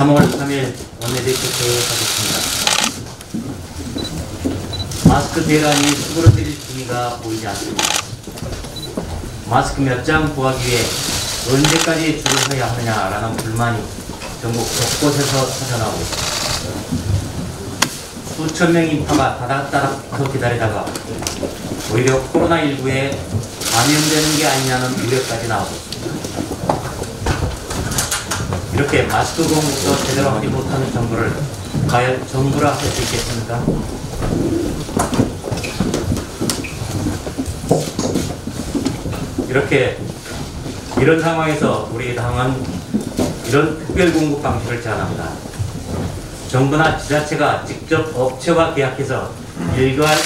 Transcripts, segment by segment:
3월 3일 원내대표 개회하겠습니다. 마스크 대란이 수그러뜨릴 기미가 보이지 않습니다. 마스크 몇 장 구하기 위해 언제까지 줄을 서야 하느냐라는 불만이 전국 곳곳에서 터져나오고 있습니다. 수천 명 인파가 다닥다닥 기다리다가 오히려 코로나19에 감염되는 게 아니냐는 우려까지 나오고 있습니다. 이렇게 마스크 공급도 제대로 하지 못하는 정부를 과연 정부라 할 수 있겠습니까? 이런 상황에서 우리 당은 이런 특별 공급 방식을 제안합니다. 정부나 지자체가 직접 업체와 계약해서 일괄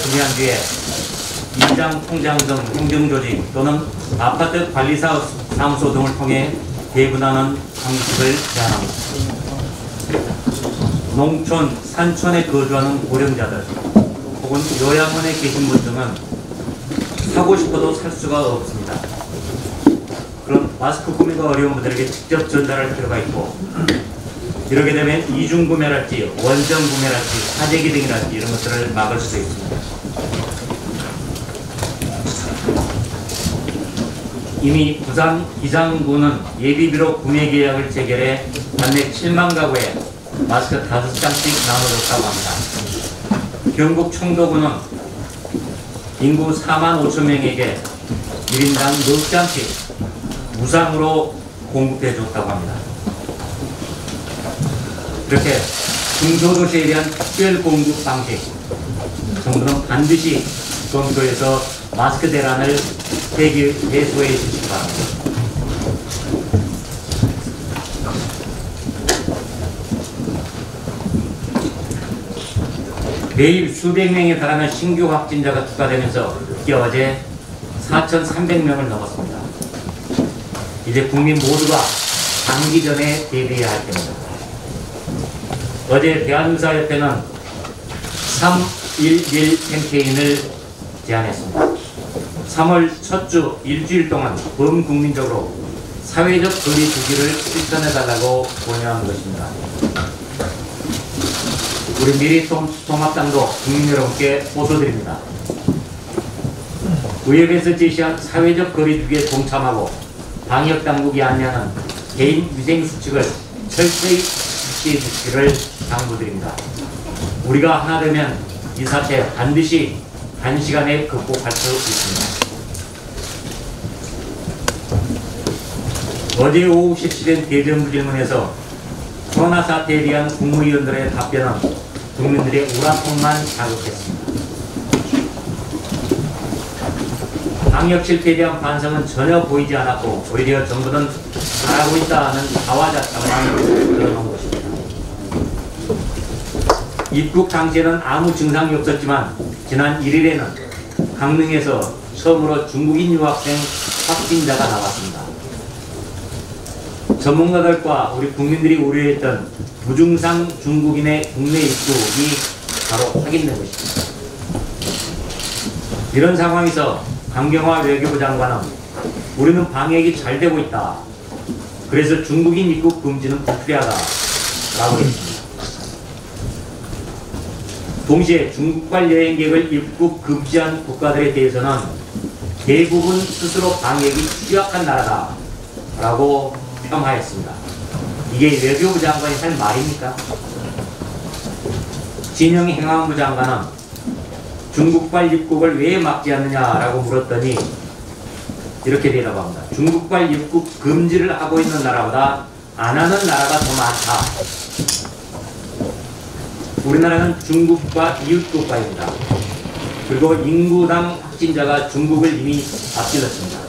구매한 뒤에 임장, 통장 등 행정조직 또는 아파트 관리사무소 등을 통해 배분하는 방식을 제안합니다. 농촌, 산촌에 거주하는 고령자들 혹은 요양원에 계신 분 등은 사고 싶어도 살 수가 없습니다. 그런 마스크 구매가 어려운 분들에게 직접 전달할 필요가 있고, 이렇게 되면 이중 구매랄지 원정 구매랄지 사재기 등이랄지 이런 것들을 막을 수 있습니다. 이미 부산 기장군은 예비비로 구매 계약을 체결해 단맥 7만 가구에 마스크 5장씩 나눠줬다고 합니다. 경북 청도군은 인구 4만 5천 명에게 1인당 4장씩 무상으로 공급해줬다고 합니다. 이렇게 중소도시에 대한 특별 공급 방식, 정부는 반드시 검토해서 마스크 대란을 해소해 주시기 바랍니다. 매일 수백 명에 달하는 신규 확진자가 추가되면서 특히 어제 4,300명을 넘었습니다. 이제 국민 모두가 감기 전에 대비해야 할 때입니다. 어제 대한의사협회는 311 캠페인을 제안했습니다. 3월 첫 주 일주일 동안 범국민적으로 사회적 거리 두기를 실천해달라고 권유한 것입니다. 우리 미래통합당도 국민 여러분께 호소드립니다. 의협에서 제시한 사회적 거리 두기에 동참하고 방역당국이 안내하는 개인 위생수칙을 철저히 지키해 주시기를 당부드립니다. 우리가 하나 되면 이 사태 반드시 단시간에 극복할 수 있습니다. 어제 오후 실시된 대정부 질문에서 코로나 사태에 대한 국무위원들의 답변은 국민들의 우라통만 자극했습니다. 방역 실패에 대한 반성은 전혀 보이지 않았고 오히려 정부는 잘하고 있다는 자화자찬만 드러난 것입니다. 입국 당시에는 아무 증상이 없었지만 지난 1일에는 강릉에서 처음으로 중국인 유학생 확진자가 나왔습니다. 전문가들과 우리 국민들이 우려했던 무증상 중국인의 국내 입국이 바로 확인된 것입니다. 이런 상황에서 강경화 외교부 장관은 우리는 방역이 잘 되고 있다. 그래서 중국인 입국 금지는 불필요하다 라고 했습니다. 동시에 중국발 여행객을 입국 금지한 국가들에 대해서는 대부분 스스로 방역이 취약한 나라다 라고 평하였습니다. 이게 외교부 장관이 할 말입니까? 진영 행안부 장관은 중국발 입국을 왜 막지 않느냐라고 물었더니 이렇게 대답합니다. 중국발 입국 금지를 하고 있는 나라보다 안 하는 나라가 더 많다. 우리나라는 중국과 이웃국가입니다. 그리고 인구당 확진자가 중국을 이미 앞질렀습니다.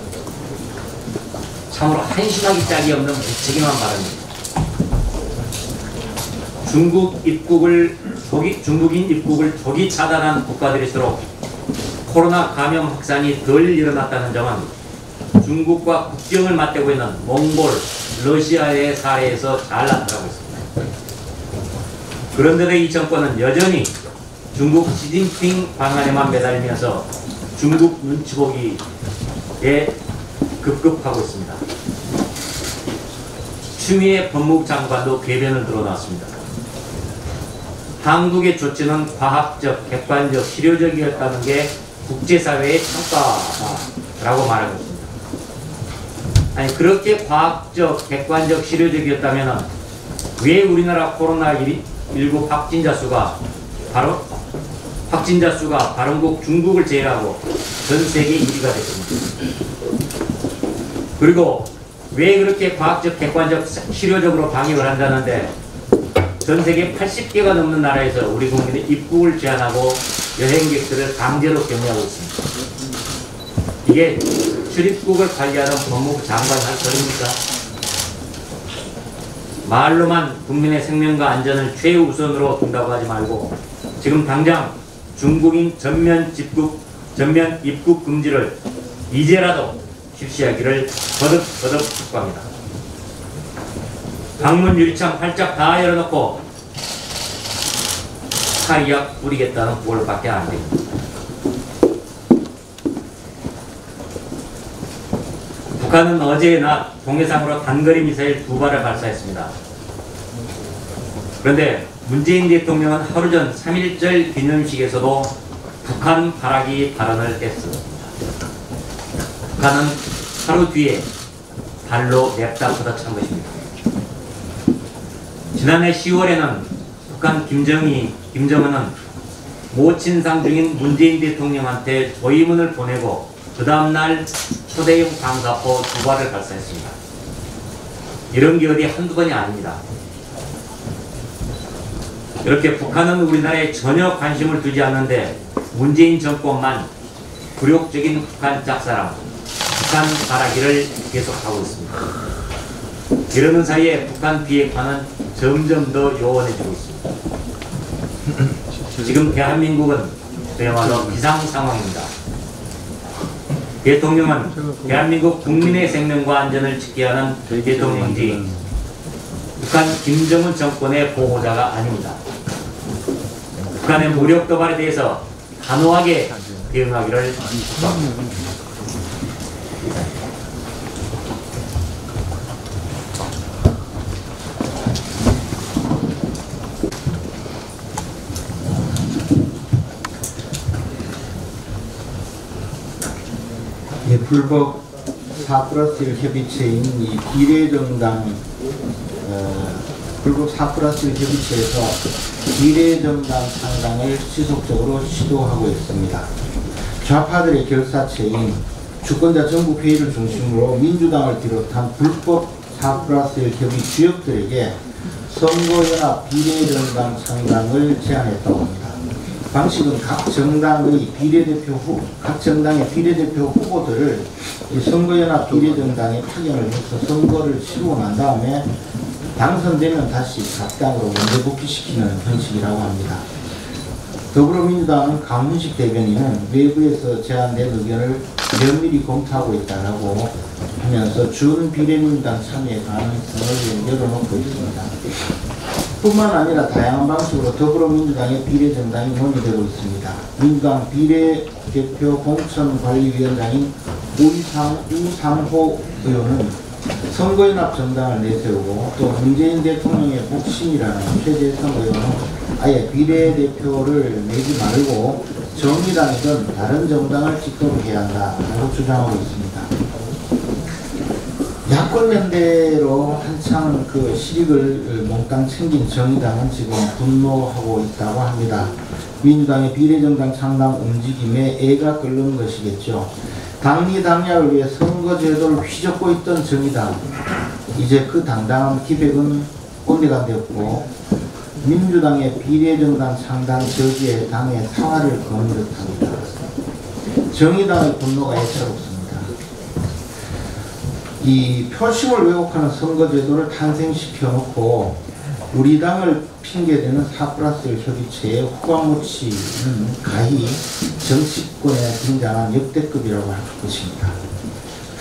참으로 한심하기 짝이 없는 무책임한 발언입니다. 중국인 입국을 조기 차단한 국가들일수록 코로나 감염 확산이 덜 일어났다는 점은 중국과 국경을 맞대고 있는 몽골, 러시아의 사례에서 잘 나타나고 있습니다. 그런데도 이 정권은 여전히 중국 시진핑 방안에만 매달리면서 중국 눈치 보기에 급급하고 있습니다. 추미애 법무부 장관도 궤변을 드러났습니다. 한국의 조치는 과학적, 객관적, 실효적이었다는 게 국제사회의 평가다라고 말하고 있습니다. 아니, 그렇게 과학적, 객관적, 실효적이었다면 왜 우리나라 코로나19 확진자 수가 발원국 중국을 제외하고 전 세계 1위가 됐습니다. 그리고 왜 그렇게 과학적, 객관적, 실효적으로 방역을 한다는데 전 세계 80개가 넘는 나라에서 우리 국민의 입국을 제한하고 여행객들을 강제로 격리하고 있습니다. 이게 출입국을 관리하는 법무부 장관 할 소리입니까? 말로만 국민의 생명과 안전을 최우선으로 둔다고 하지 말고 지금 당장 중국인 전면 입국 금지를 이제라도 실시하기를 거듭 촉구합니다. 방문 유리창 활짝 다 열어놓고 사이약 뿌리겠다는 꼴밖에 안 됩니다. 북한은 어제 낮 동해상으로 단거리 미사일 2발을 발사했습니다. 그런데 문재인 대통령은 하루 전 3.1절 기념식에서도 북한 발악이 발언을 했습니다. 북한은 하루 뒤에 발로 냅다 걷어찬 것입니다. 지난해 10월에는 북한 김정은은 모친상 중인 문재인 대통령한테 조의문을 보내고 그 다음날 초대형 방사포 2발을 발사했습니다. 이런 게 어디 한두 번이 아닙니다. 이렇게 북한은 우리나라에 전혀 관심을 두지 않는데 문재인 정권만 굴욕적인 북한 짝사랑, 북한 바라기를 계속하고 있습니다. 이러는 사이에 북한 비핵화는 점점 더 요원해지고 있습니다. 지금 대한민국은 그야말로 비상 상황입니다. 대통령은 대한민국 국민의 생명과 안전을 지켜야 하는 대통령이지 북한 김정은 정권의 보호자가 아닙니다. 북한의 무력 도발에 대해서 단호하게 대응하기를 촉구합니다. 불법 4+1 협의체인 이 비례정당 불법 4+1 협의체에서 비례정당 창당을 지속적으로 시도하고 있습니다. 좌파들의 결사체인 주권자 전국회의를 중심으로 민주당을 비롯한 불법 4+1 협의 주역들에게 선거연합 비례정당 창당을 제안했다고 합니다. 방식은 각 정당의 비례대표 후보들을 선거연합 비례정당에 파견을 해서 선거를 치르고 난 다음에 당선되면 다시 각 당으로 문제 복귀시키는 형식이라고 합니다. 더불어민주당은 강훈식 대변인은 외부에서 제안된 의견을 면밀히 검토하고 있다고 하면서 준 비례민주당 참여 가능성을 열어놓고 있습니다. 뿐만 아니라 다양한 방식으로 더불어민주당의 비례정당이 논의되고 있습니다. 민주당 비례대표 공천관리위원장인 우상호 의원은 선거연합 정당을 내세우고 또 문재인 대통령의 복심이라는 최재성 의원은 아예 비례대표를 내지 말고 정의당이든 다른 정당을 집권해야 한다고 주장하고 있습니다. 야권연대로 한창 그 실익을 몽땅 챙긴 정의당은 지금 분노하고 있다고 합니다. 민주당의 비례정당 창당 움직임에 애가 끓는 것이겠죠. 당리 당략을 위해 선거제도를 휘젓고 있던 정의당, 이제 그 당당한 기백은 온데간데없고 민주당의 비례정당 창당 저지에 당의 사활을 거는 듯합니다. 정의당의 분노가 애처롭습니다. 이 표심을 왜곡하는 선거제도를 탄생시켜 놓고 우리 당을 핑계대는 4+1 협의체에 후광무치는 가히 정치권에 등장한 역대급이라고 할 것입니다.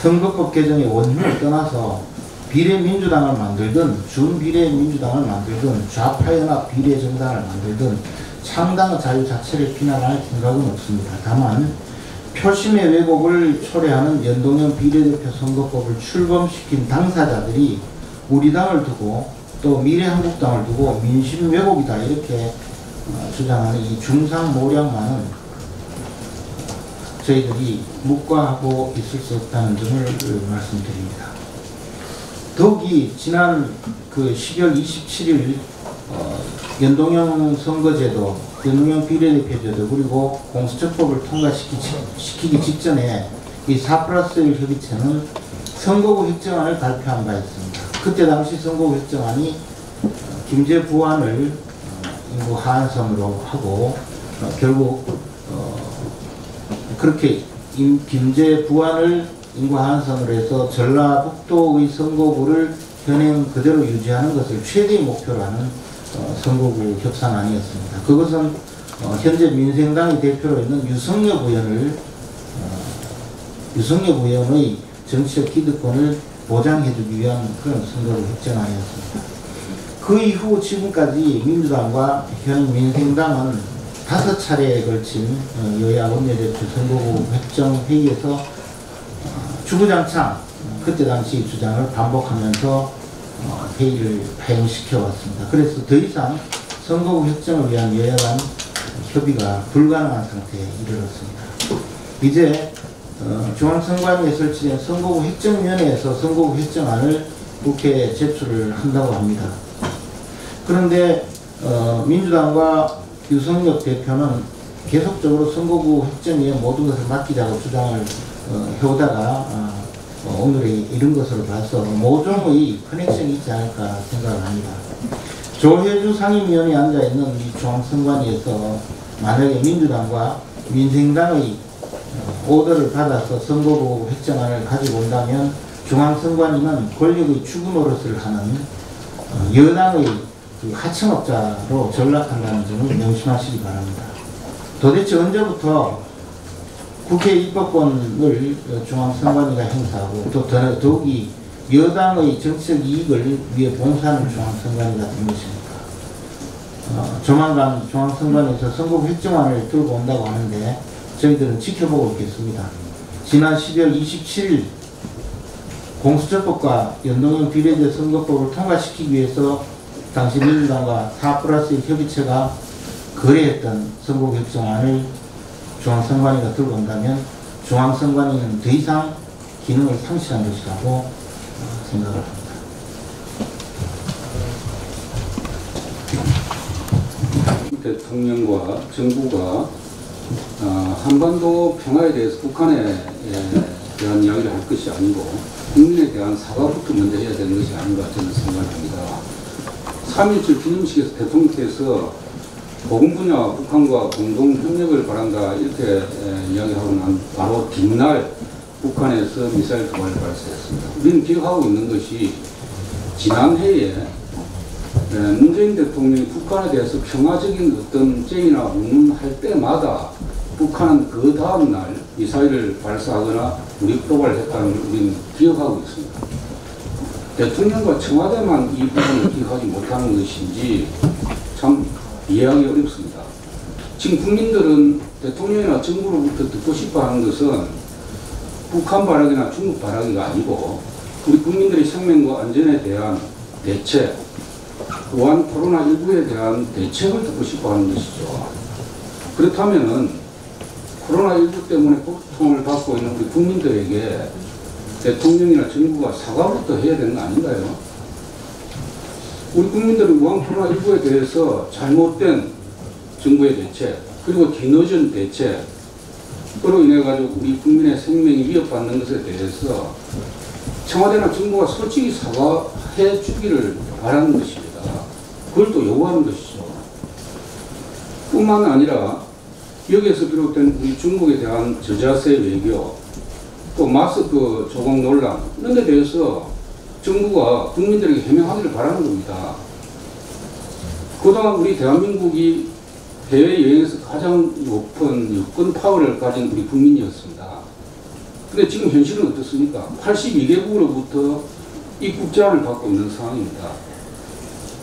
선거법 개정의 원인을 떠나서 비례민주당을 만들든 준비례민주당을 만들든 좌파연합 비례정당을 만들든 창당의 자유 자체를 비난할 생각은 없습니다. 다만 표심의 왜곡을 초래하는 연동형 비례대표 선거법을 출범시킨 당사자들이 우리 당을 두고 또 미래한국당을 두고 민심 왜곡이다 이렇게 주장하는 이 중상모략만은 저희들이 묵과하고 있을 수 없다는 점을 말씀드립니다. 더욱이 지난 그 12월 27일 연동형 선거제도, 연동형 비례대표제도 그리고 공수처법을 통과시키기 직전에 이 4+1 협의체는 선거구 획정안을 발표한 바 있습니다. 그때 당시 선거구 획정안이 김제 부안을 인구 하한선으로 하고 결국 그렇게 김제 부안을 인구 하한선으로 해서 전라북도의 선거구를 현행 그대로 유지하는 것을 최대의 목표로 하는 선거구 협상안이었습니다. 그것은 현재 민생당의 대표로 있는 유성엽 의원의 정치적 기득권을 보장해주기 위한 그런 선거구 획정안이었습니다. 그 이후 지금까지 민주당과 현 민생당은 5차례에 걸친 여야 원내대표 선거구 획정 회의에서 주구장창 그때 당시 주장을 반복하면서 회의를 파행시켜 왔습니다. 그래서 더 이상 선거구 획정을 위한 여야 간 협의가 불가능한 상태에 이르렀습니다. 이제 중앙선관위에 설치된 선거구 획정위원회에서 선거구 획정안을 국회에 제출을 한다고 합니다. 그런데 민주당과 유성엽 대표는 계속적으로 선거구 획정위에 모든 것을 맡기자고 주장을 해오다가 오늘에 이른 것으로 봐서 모종의 커넥션이 있지 않을까 생각을 합니다. 조혜주 상임위원이 앉아있는 이 중앙선관위에서 만약에 민주당과 민생당의 오더를 받아서 선거구 획정안을 가지고 온다면 중앙선관위는 권력의 추구 노릇을 하는 여당의 그 하청업자로 전락한다는 점을 명심하시기 바랍니다. 도대체 언제부터 국회 입법권을 중앙선관위가 행사하고 또 더욱이 여당의 정치적 이익을 위해 봉사하는 중앙선관위가 된 것입니까? 조만간 중앙선관위에서 선거구 획정안을 들고 온다고 하는데 저희들은 지켜보고 있겠습니다. 지난 12월 27일 공수처법과 연동형 비례대 선거법을 통과시키기 위해서 당시 민주당과 4+1 협의체가 거래했던 선거구 획정안을 중앙선관위가 들고 온다면 중앙선관위는 더 이상 기능을 상실한 것이라고 생각을 합니다. 대통령과 정부가 한반도 평화에 대해서 북한에 대한 이야기를 할 것이 아니고 국민에 대한 사과부터 먼저 해야 되는 것이 아닌가 저는 생각합니다. 3.17 기념식에서 대통령께서 보건 분야 북한과 공동 협력을 바란다 이렇게 이야기하고 난 바로 뒷날 북한에서 미사일 2발을 발사했습니다. 우리는 기억하고 있는 것이 지난해에 문재인 대통령이 북한에 대해서 평화적인 어떤 제의나 운운할 때마다 북한은 그 다음날 미사일을 발사하거나 무력 도발을 했다는 걸 우리는 기억하고 있습니다. 대통령과 청와대만 이 부분을 기억하지 못하는 것인지 참 이해하기 어렵습니다. 지금 국민들은 대통령이나 정부로부터 듣고 싶어 하는 것은 북한 발악이나 중국 발악이 아니고 우리 국민들의 생명과 안전에 대한 대책, 또한 코로나19에 대한 대책을 듣고 싶어 하는 것이죠. 그렇다면은 코로나19 때문에 고통을 받고 있는 우리 국민들에게 대통령이나 정부가 사과부터 해야 되는 거 아닌가요? 우리 국민들은 우한 코로나19에 대해서 잘못된 정부의 대책, 그리고 뒤늦은 대책으로 인해 가지고 우리 국민의 생명이 위협받는 것에 대해서 청와대나 정부가 솔직히 사과해 주기를 바라는 것입니다. 그걸 또 요구하는 것이죠. 뿐만 아니라 여기에서 비롯된 우리 중국에 대한 저자세 외교, 또 마스크 조공 논란 이런 데 대해서 정부가 국민들에게 해명하기를 바라는 겁니다. 그동안 우리 대한민국이 해외여행에서 가장 높은 여권 파워를 가진 우리 국민이었습니다. 근데 지금 현실은 어떻습니까? 82개국으로부터 입국 제한을 받고 있는 상황입니다.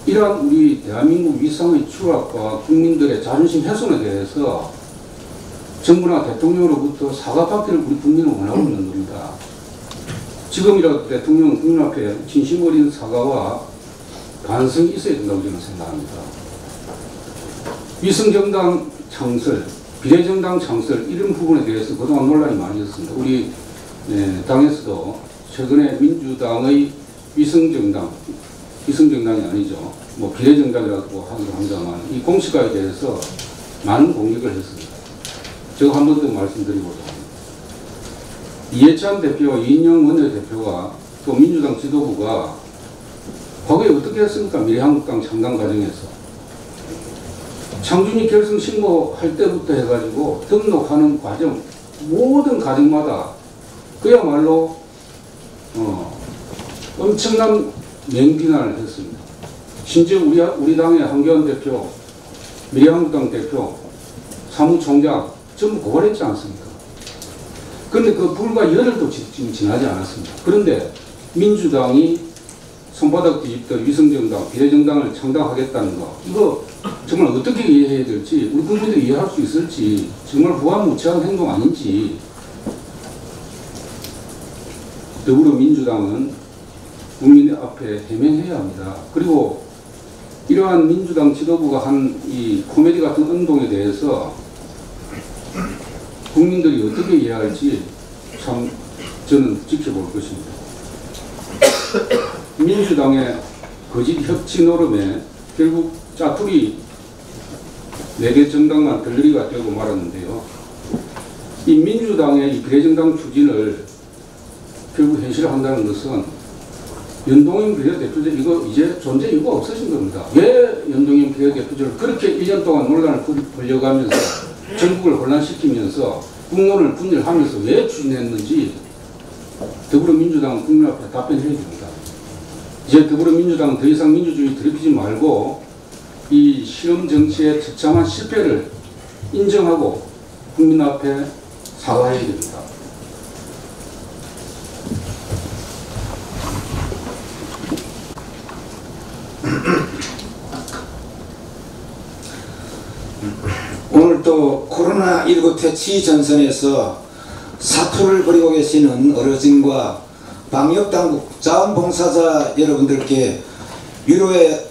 이러한 우리 대한민국 위상의 추락과 국민들의 자존심 훼손에 대해서 정부나 대통령으로부터 사과받기를 우리 국민은 원하고 있는 겁니다. 지금이라도 대통령 국민 앞에 진심 어린 사과와 반성이 있어야 된다고 저는 생각합니다. 위성정당 창설, 비례정당 창설 이런 부분에 대해서 그동안 논란이 많이 있었습니다. 우리 당에서도 최근에 민주당의 위성정당이 아니죠. 뭐 비례정당이라고 하기도 합니다만 이 공식화에 대해서 많은 공격을 했습니다. 제가 한 번 더 말씀드리고자 합니다. 이해찬 대표와 이인영 원내대표가 또 민주당 지도부가 과거에 어떻게 했습니까? 미래한국당 창당 과정에서 창준이 결성 신고할 때부터 해가지고 등록하는 과정 모든 과정마다 그야말로 엄청난 맹비난을 했습니다. 심지어 우리 당의 한교안 대표, 미래한국당 대표, 사무총장 전부 고발했지 않습니까? 그런데 그 불과 열흘도 지금 지나지 않았습니다. 그런데 민주당이 손바닥 뒤집던 위성정당, 비례정당을 창당하겠다는 거, 이거 정말 어떻게 이해해야 될지, 우리 국민들이 이해할 수 있을지, 정말 부합무치한 행동 아닌지, 더불어민주당은 국민 앞에 해명해야 합니다. 그리고 이러한 민주당 지도부가 한 이 코미디 같은 운동에 대해서 국민들이 어떻게 이해할지 참 저는 지켜볼 것입니다. 민주당의 거짓 협치 노름에 결국 짜투리 4개 정당만 덜러리가 되고 말았는데요. 이 민주당의 이 비례정당 추진을 결국 현실화한다는 것은 연동형 비례대표제 이거 이제 존재 이유가 없어진 겁니다. 왜 연동형 비례대표제를 그렇게 1년 동안 논란을 벌려가면서 전국을 혼란시키면서 국론을 분열하면서 왜 추진했는지 더불어민주당은 국민 앞에 답변해야 됩니다. 이제 더불어민주당은 더 이상 민주주의 더럽히지 말고 이 실험 정치의 처참한 실패를 인정하고 국민 앞에 사과해야 됩니다. 오늘 또 코로나19 퇴치 전선에서 사투를 벌이고 계시는 어르신과 방역당국 자원봉사자 여러분들께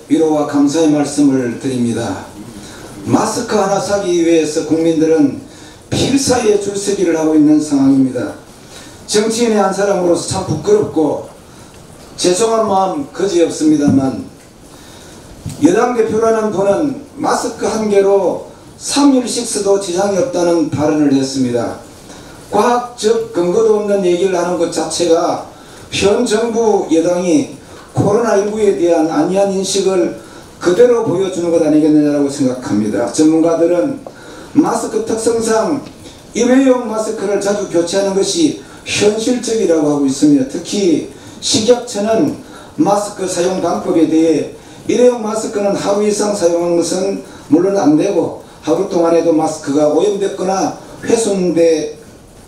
위로와 감사의 말씀을 드립니다. 마스크 하나 사기 위해서 국민들은 필사에 줄서기를 하고 있는 상황입니다. 정치인의 한 사람으로서 참 부끄럽고 죄송한 마음 그지없습니다만 여당 대표라는 분은 마스크 한 개로 3일씩 써도 지장이 없다는 발언을 했습니다. 과학적 근거도 없는 얘기를 하는 것 자체가 현 정부 여당이 코로나19에 대한 안이한 인식을 그대로 보여주는 것 아니겠느냐고 생각합니다. 전문가들은 마스크 특성상 일회용 마스크를 자주 교체하는 것이 현실적이라고 하고 있으며 특히 식약처는 마스크 사용 방법에 대해 일회용 마스크는 하루 이상 사용하는 것은 물론 안 되고 하루 동안에도 마스크가 오염됐거나 훼손돼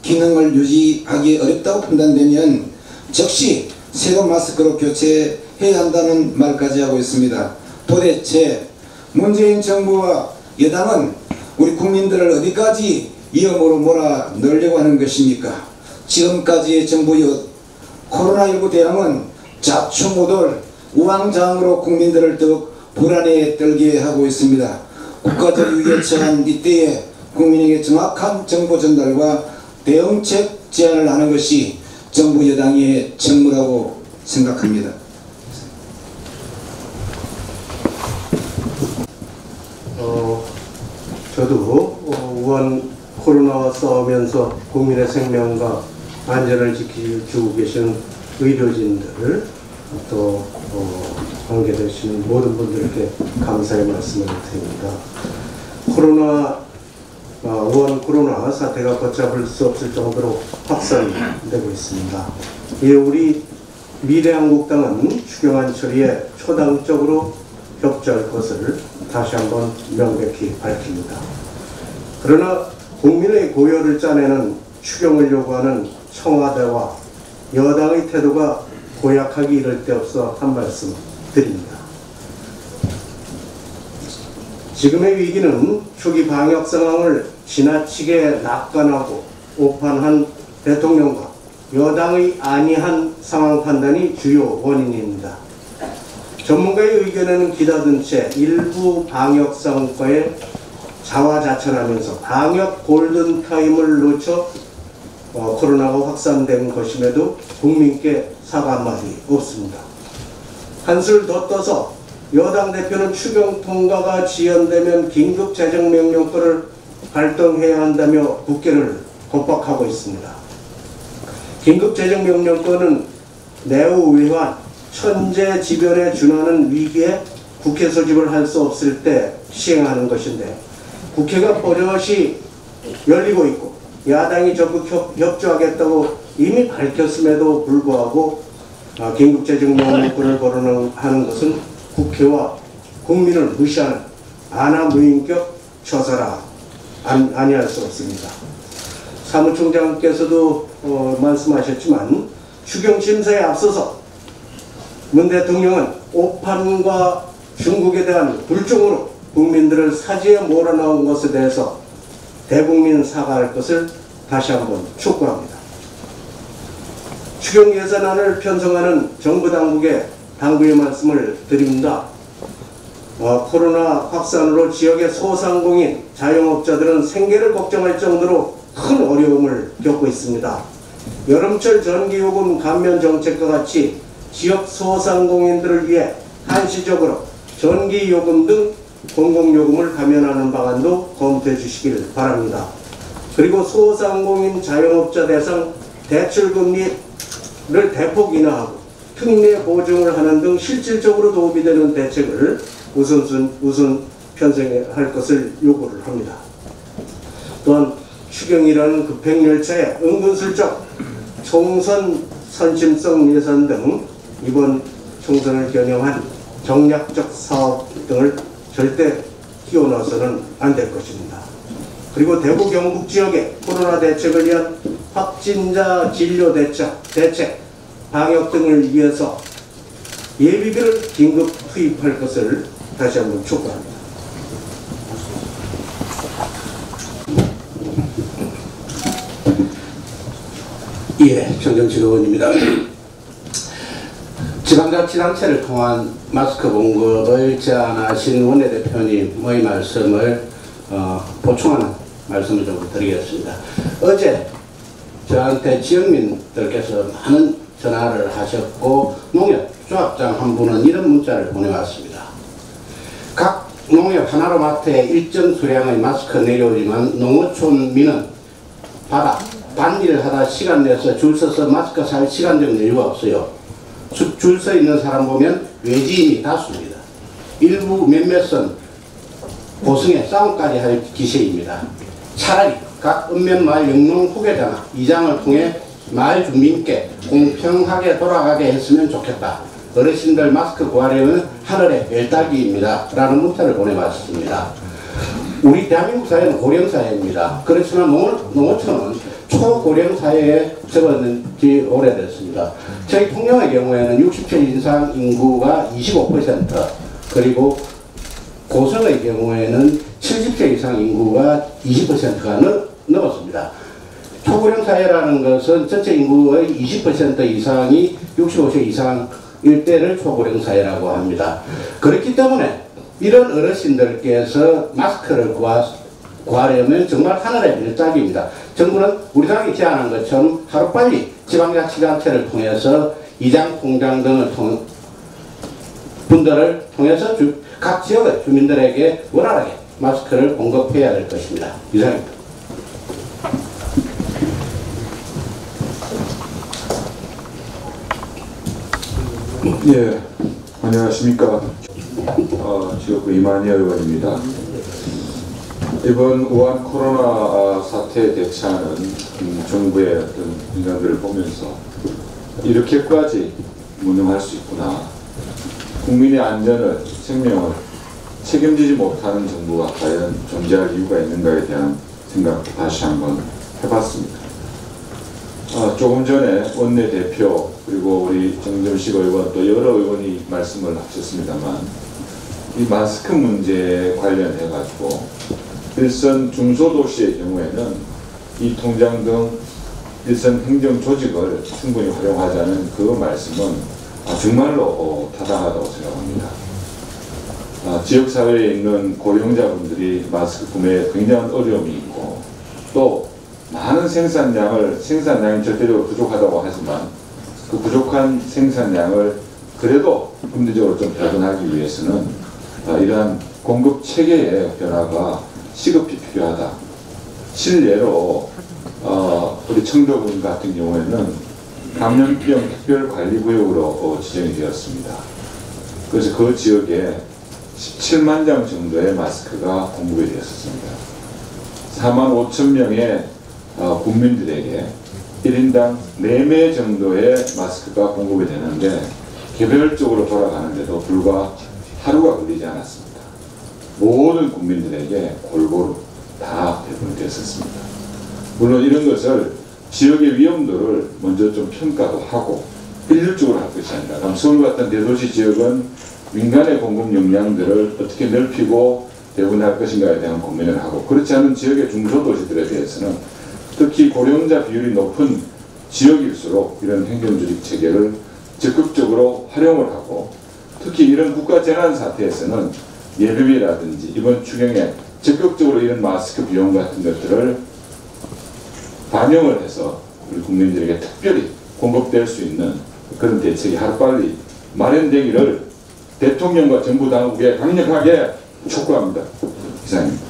기능을 유지하기 어렵다고 판단되면 즉시 새로운 마스크로 교체해야 한다는 말까지 하고 있습니다. 도대체 문재인 정부와 여당은 우리 국민들을 어디까지 위험으로 몰아넣으려고 하는 것입니까? 지금까지의 정부의 코로나19 대응은 자충우돌 우왕좌왕으로 국민들을 더욱 불안에 떨게 하고 있습니다. 국가적 위기에 처한 이때에 국민에게 정확한 정보 전달과 대응책 제안을 하는 것이 정부 여당의 책무라고 생각합니다. 저도 우한 코로나와 싸우면서 국민의 생명과 안전을 지켜주고 계시는 의료진들 또 관계되시는 모든 분들께 감사의 말씀을 드립니다. 우한 코로나 사태가 걷잡을 수 없을 정도로 확산되고 있습니다. 우리 미래한국당은 추경안 처리에 초당적으로 협조할 것을 다시 한번 명백히 밝힙니다. 그러나 국민의 고열을 짜내는 추경을 요구하는 청와대와 여당의 태도가 고약하기 이를 데 없어 한 말씀 드립니다. 지금의 위기는 초기 방역 상황을 지나치게 낙관하고 오판한 대통령과 여당의 안이한 상황 판단이 주요 원인입니다. 전문가의 의견에는 기다든 채 일부 방역상과에 자화자찬하면서 방역 골든타임을 놓쳐 코로나가 확산된 것임에도 국민께 사과 한마디 없습니다. 한술 더 떠서 여당 대표는 추경 통과가 지연되면 긴급재정명령권을 발동해야 한다며 국회를 겁박하고 있습니다. 긴급재정명령권은 내후 외환, 천재지변에 준하는 위기에 국회 소집을 할 수 없을 때 시행하는 것인데 국회가 버젓이 열리고 있고 야당이 적극 협조하겠다고 이미 밝혔음에도 불구하고 긴급재정명령권을 거론하는 것은 국회와 국민을 무시하는 안하무인격 처사라 아니할 수 없습니다. 사무총장께서도 말씀하셨지만 추경 심사에 앞서서 문 대통령은 오판과 중국에 대한 불종으로 국민들을 사지에 몰아넣은 것에 대해서 대국민 사과할 것을 다시 한번 촉구합니다. 추경 예산안을 편성하는 정부 당국에 당부의 말씀을 드립니다. 코로나 확산으로 지역의 소상공인, 자영업자들은 생계를 걱정할 정도로 큰 어려움을 겪고 있습니다. 여름철 전기요금 감면 정책과 같이 지역 소상공인들을 위해 한시적으로 전기요금 등 공공요금을 감면하는 방안도 검토해 주시길 바랍니다. 그리고 소상공인 자영업자 대상 대출금리를 대폭 인하하고 특례 보증을 하는 등 실질적으로 도움이 되는 대책을 우선 편성할 것을 요구를 합니다. 또한 추경이라는 급행열차에 은근슬쩍 총선 선심성 예산 등 이번 총선을 겨냥한 정략적 사업 등을 절대 끼워넣어서는 안 될 것입니다. 그리고 대구 경북 지역의 코로나 대책을 위한 확진자 진료 대책, 방역 등을 위해서 예비비를 긴급 투입할 것을 다시 한번 촉구합니다. 예, 정정식 의원입니다. 지방자치단체를 통한 마스크 공급을 제안하신 원내대표님의 말씀을 보충하는 말씀을 좀 드리겠습니다. 어제 저한테 지역민들께서 많은 전화를 하셨고 농협 조합장 한 분은 이런 문자를 보내왔습니다. 각 농협 하나로 마트에 일정 수량의 마스크 내려오지만 농어촌민은 반일을 하다 시간 내서 줄 서서 마스크 살 시간적 여유가 없어요. 줄 서 있는 사람 보면 외지인이 다수입니다. 일부 몇몇은 고성에 싸움까지 할 기세입니다. 차라리 각 읍면마을 영농 후계자나 이장을 통해 마을 주민께 공평하게 돌아가게 했으면 좋겠다. 어르신들 마스크 구하려면 하늘의 별따기입니다. 라는 문자를 보내왔습니다. 우리 대한민국 사회는 고령사회입니다. 그렇지만 농어촌은 초고령사회에 접어든 지 오래됐습니다. 저희 통영의 경우에는 60세 이상 인구가 25%, 그리고 고성의 경우에는 70세 이상 인구가 20%가 넘었습니다. 초고령사회라는 것은 전체 인구의 20% 이상이 65세 이상일 때를 초고령사회라고 합니다. 그렇기 때문에 이런 어르신들께서 마스크를 구하려면 정말 하늘의 별따기입니다. 정부는 우리 당이 제안한 것처럼 하루빨리 지방자치단체를 통해서 이장, 통장 등을 분들을 통해서 각 지역의 주민들에게 원활하게 마스크를 공급해야 될 것입니다. 이상입니다. 예, 안녕하십니까. 지역구 이만희 의원입니다. 이번 우한 코로나 사태에 대처하는 정부의 어떤 인간들을 보면서 이렇게까지 무능할 수 있구나. 국민의 안전을, 생명을 책임지지 못하는 정부가 과연 존재할 이유가 있는가에 대한 생각도 다시 한번 해봤습니다. 조금 전에 원내대표 그리고 우리 정점식 의원 또 여러 의원이 말씀을 하셨습니다만 이 마스크 문제에 관련해 가지고 일선 중소도시의 경우에는 이 통장 등 일선 행정 조직을 충분히 활용하자는 그 말씀은 정말로 타당하다고 생각합니다. 지역사회에 있는 고령자분들이 마스크 구매에 굉장한 어려움이 있고 또 많은 생산량이 절대적으로 부족하다고 하지만 그 부족한 생산량을 그래도 금리적으로 좀 배분하기 위해서는 이러한 공급 체계의 변화가 시급히 필요하다. 실례로 우리 청도군 같은 경우에는 감염병 특별관리구역으로 지정이 되었습니다. 그래서 그 지역에 17만 장 정도의 마스크가 공급이 되었습니다. 4만 5천 명의 국민들에게 1인당 4매 정도의 마스크가 공급이 되는데 개별적으로 돌아가는데도 불과 하루가 걸리지 않았습니다. 모든 국민들에게 골고루 다 배분이 됐었습니다. 물론 이런 것을 지역의 위험도를 먼저 좀 평가도 하고 일률적으로 할 것이 아니라 그럼 서울 같은 대도시 지역은 민간의 공급 역량들을 어떻게 넓히고 배분할 것인가에 대한 고민을 하고 그렇지 않은 지역의 중소도시들에 대해서는 특히 고령자 비율이 높은 지역일수록 이런 행정조직 체계를 적극적으로 활용을 하고 특히 이런 국가재난사태에서는 예비비라든지 이번 추경에 적극적으로 이런 마스크 비용 같은 것들을 반영을 해서 우리 국민들에게 특별히 공급될 수 있는 그런 대책이 하루빨리 마련되기를 대통령과 정부 당국에 강력하게 촉구합니다. 이상입니다.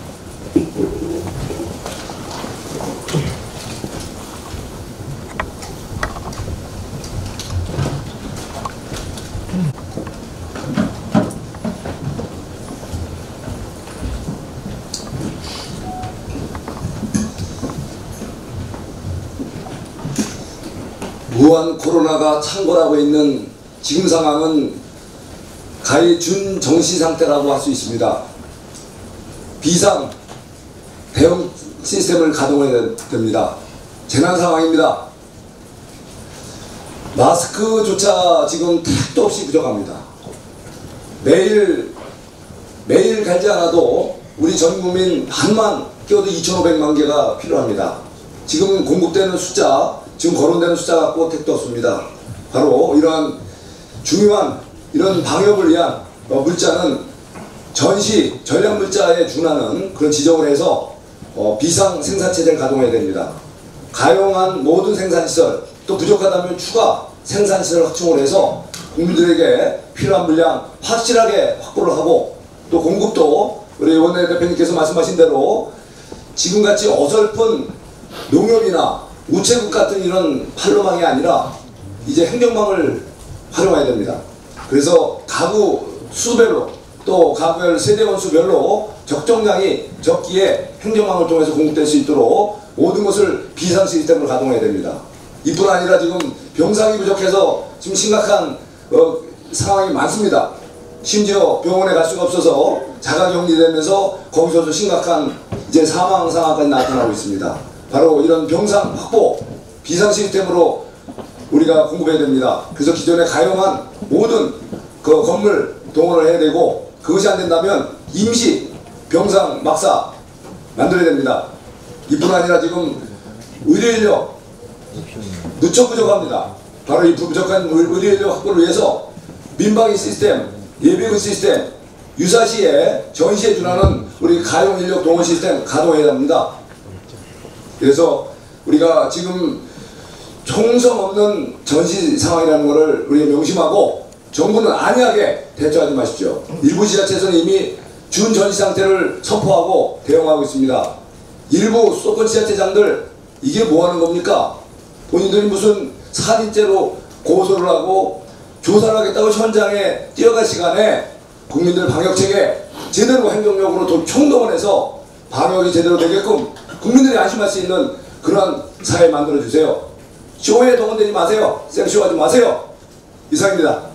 무한 코로나가 창궐하고 있는 지금 상황은 가히 준정시 상태라고 할 수 있습니다. 비상 대응 시스템을 가동해야 됩니다. 재난 상황입니다. 마스크조차 지금 택도 없이 부족합니다. 매일 갈지 않아도 우리 전 국민 한만 끼워도 2,500만 개가 필요합니다. 지금 공급되는 숫자, 지금 거론되는 숫자 갖고 택도 없습니다. 바로 이러한 중요한 이런 방역을 위한 물자는 전시 전략 물자에 준하는 그런 지정을 해서 비상 생산체제를 가동해야 됩니다. 가용한 모든 생산시설 또 부족하다면 추가 생산시설 확충을 해서 국민들에게 필요한 물량 확실하게 확보를 하고 또 공급도 우리 원내대표님께서 말씀하신 대로 지금같이 어설픈 농협이나 우체국 같은 이런 팔로망이 아니라 이제 행정망을 활용해야 됩니다. 그래서 가구 수별로 또 가구별 세대원 수별로 적정량이 적기에 행정망을 통해서 공급될 수 있도록 모든 것을 비상 시스템을 가동해야 됩니다. 이뿐 아니라 지금 병상이 부족해서 지금 심각한 상황이 많습니다. 심지어 병원에 갈 수가 없어서 자가격리되면서 거기서도 심각한 이제 사망 상황까지 나타나고 있습니다. 바로 이런 병상 확보, 비상 시스템으로 우리가 공급해야 됩니다. 그래서 기존에 가용한 모든 그 건물 동원을 해야 되고 그것이 안 된다면 임시 병상 막사 만들어야 됩니다. 이뿐 아니라 지금 의료인력 무척 부족합니다. 바로 이 부족한 의료인력 확보를 위해서 민방위 시스템, 예비군 시스템, 유사시에 전시에 준하는 우리 가용 인력 동원 시스템 가동해야 합니다. 그래서 우리가 지금 총성 없는 전시 상황이라는 것을 우리가 명심하고 정부는 안이하게 대처하지 마십시오. 일부 지자체에서는 이미 준전시 상태를 선포하고 대응하고 있습니다. 일부 수도권 지자체장들 이게 뭐 하는 겁니까? 본인들이 무슨 살인죄로 고소를 하고 조사를 하겠다고 현장에 뛰어갈 시간에 국민들 방역체계 제대로 행정력으로 또 총동원해서 방역이 제대로 되게끔 국민들이 안심할 수 있는 그런 사회 만들어주세요. 쇼에 동원되지 마세요. 생쇼하지 마세요. 이상입니다.